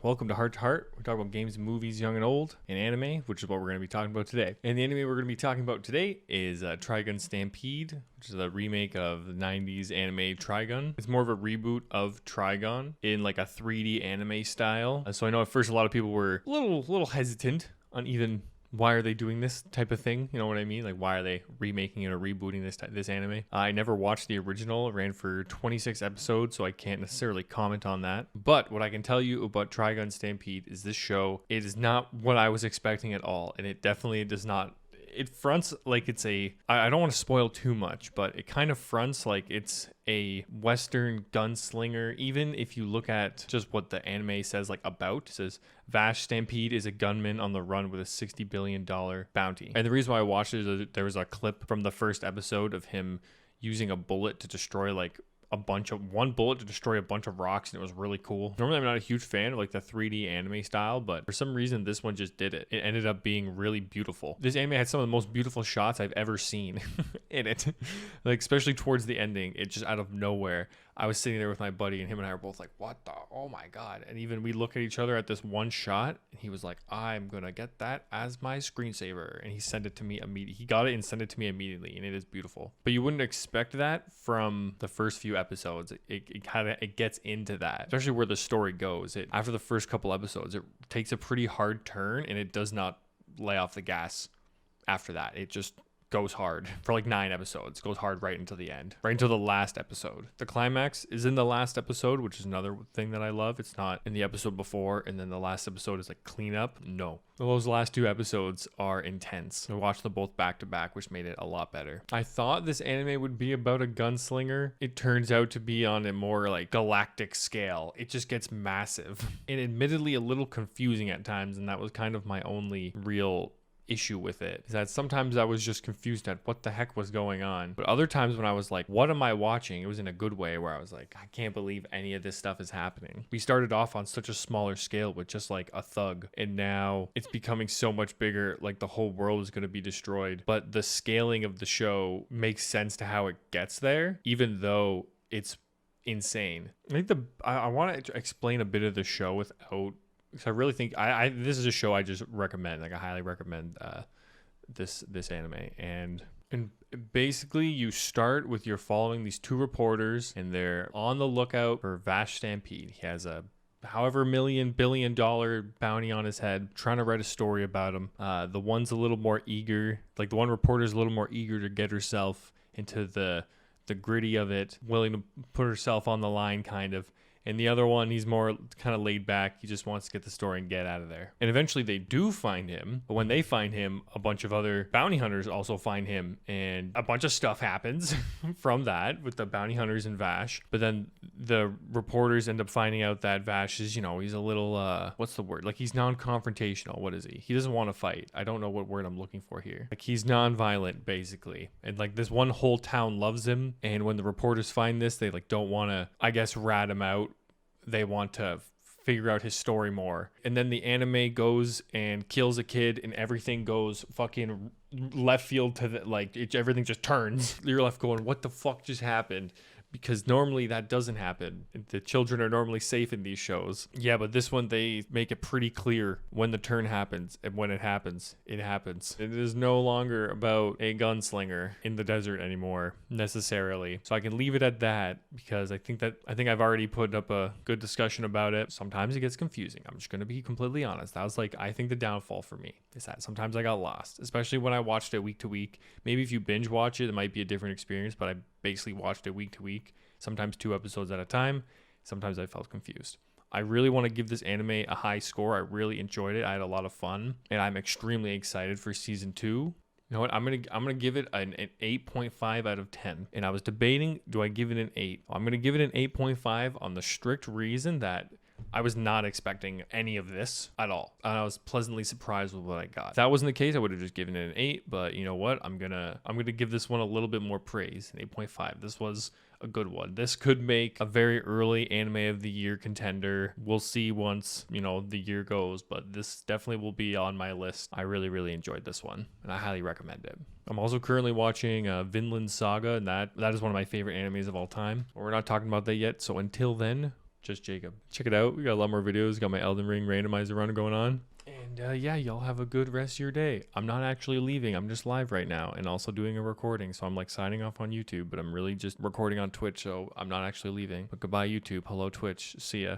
Welcome to Hart. We talk about games, movies, young and old, and anime, which is what we're going to be talking about today. And the anime we're going to be talking about today is Trigun Stampede, which is a remake of the 90s anime Trigun. It's more of a reboot of Trigun in like a 3D anime style. So I know at first a lot of people were a little hesitant on even why are they doing this type of thing? You know what I mean? Like, why are they remaking it or rebooting this anime? I never watched the original. It ran for 26 episodes, so I can't necessarily comment on that. But what I can tell you about Trigun Stampede is this show, it is not what I was expecting at all. And it definitely does not. It fronts like it's I don't want to spoil too much, but it kind of fronts like it's a Western gunslinger. Even if you look at just what the anime says like about, it says Vash Stampede is a gunman on the run with a $60 billion bounty. And the reason why I watched it is there was a clip from the first episode of him using a bullet to destroy like one bullet to destroy a bunch of rocks, and it was really cool. Normally I'm not a huge fan of like the 3D anime style, but for some reason this one just did it. It ended up being really beautiful. This anime had some of the most beautiful shots I've ever seen in it. Like especially towards the ending, it just out of nowhere. I was sitting there with my buddy and him and I were both like, what the, oh my God. And even we look at each other at this one shot and he was like, I'm gonna get that as my screensaver. And he sent it to me immediately. He got it and sent it to me immediately, and it is beautiful. But you wouldn't expect that from the first few episodes. It gets into that, especially where the story goes. After the first couple episodes, it takes a pretty hard turn and it does not lay off the gas after that. It just goes hard for like 9 episodes, goes hard right until the end, right until the last episode. The climax is in the last episode, which is another thing that I love. It's not in the episode before and then the last episode is like cleanup. No, those last 2 episodes are intense. I watched them both back to back, which made it a lot better. I thought this anime would be about a gunslinger. It turns out to be on a more like galactic scale. It just gets massive and admittedly a little confusing at times, and that was kind of my only real issue with it, is that sometimes I was just confused at what the heck was going on. But other times when I was like, what am I watching? It was in a good way, where I was like, I can't believe any of this stuff is happening. We started off on such a smaller scale with just like a thug, and now it's becoming so much bigger, like the whole world is going to be destroyed. But the scaling of the show makes sense to how it gets there, even though it's insane. I think I want to explain a bit of the show without, because I really think this is a show I just recommend. Like I highly recommend this anime. And basically you start with you're following these 2 reporters, and they're on the lookout for Vash Stampede. He has a however billion dollar bounty on his head, trying to write a story about him. The one's a little more eager, like the one reporter's a little more eager to get herself into the gritty of it, willing to put herself on the line kind of. And the other one, he's more kind of laid back. He just wants to get the story and get out of there. And eventually they do find him. But when they find him, a bunch of other bounty hunters also find him. And a bunch of stuff happens from that with the bounty hunters and Vash. But then the reporters end up finding out that Vash is, he's a little, what's the word? Like he's non-confrontational. What is he? He doesn't want to fight. I don't know what word I'm looking for here. Like he's non-violent, basically. And like this one whole town loves him. And when the reporters find this, they like don't want to, I guess, rat him out. They want to figure out his story more. And then the anime goes and kills a kid, and everything goes fucking left field to everything just turns. You're left going, what the fuck just happened? Because normally that doesn't happen. The children are normally safe in these shows. Yeah, but this one, they make it pretty clear when the turn happens, and when it happens, it happens. It is no longer about a gunslinger in the desert anymore, necessarily. So I can leave it at that, because I think I've already put up a good discussion about it. Sometimes it gets confusing. I'm just going to be completely honest. That was I think the downfall for me is that sometimes I got lost, especially when I watched it week to week. Maybe if you binge watch it might be a different experience, but I basically watched it week to week, sometimes 2 episodes at a time. Sometimes I felt confused. I really want to give this anime a high score. I really enjoyed it. I had a lot of fun, and I'm extremely excited for season 2. You know what? I'm gonna give it an 8.5 out of 10. And I was debating, do I give it an 8? I'm gonna give it an 8.5 on the strict reason that I was not expecting any of this at all. And I was pleasantly surprised with what I got. If that wasn't the case, I would have just given it an 8. But you know what? I'm gonna give this one a little bit more praise, an 8.5. This was a good one. This could make a very early anime of the year contender. We'll see once, the year goes, but this definitely will be on my list. I really, really enjoyed this one, and I highly recommend it. I'm also currently watching Vinland Saga, and that is one of my favorite animes of all time. We're not talking about that yet, so until then, just Jacob. Check it out. We got a lot more videos. Got my Elden Ring randomizer run going on. And yeah, y'all have a good rest of your day. I'm not actually leaving. I'm just live right now and also doing a recording. So I'm like signing off on YouTube, but I'm really just recording on Twitch. So I'm not actually leaving. But goodbye, YouTube. Hello, Twitch. See ya.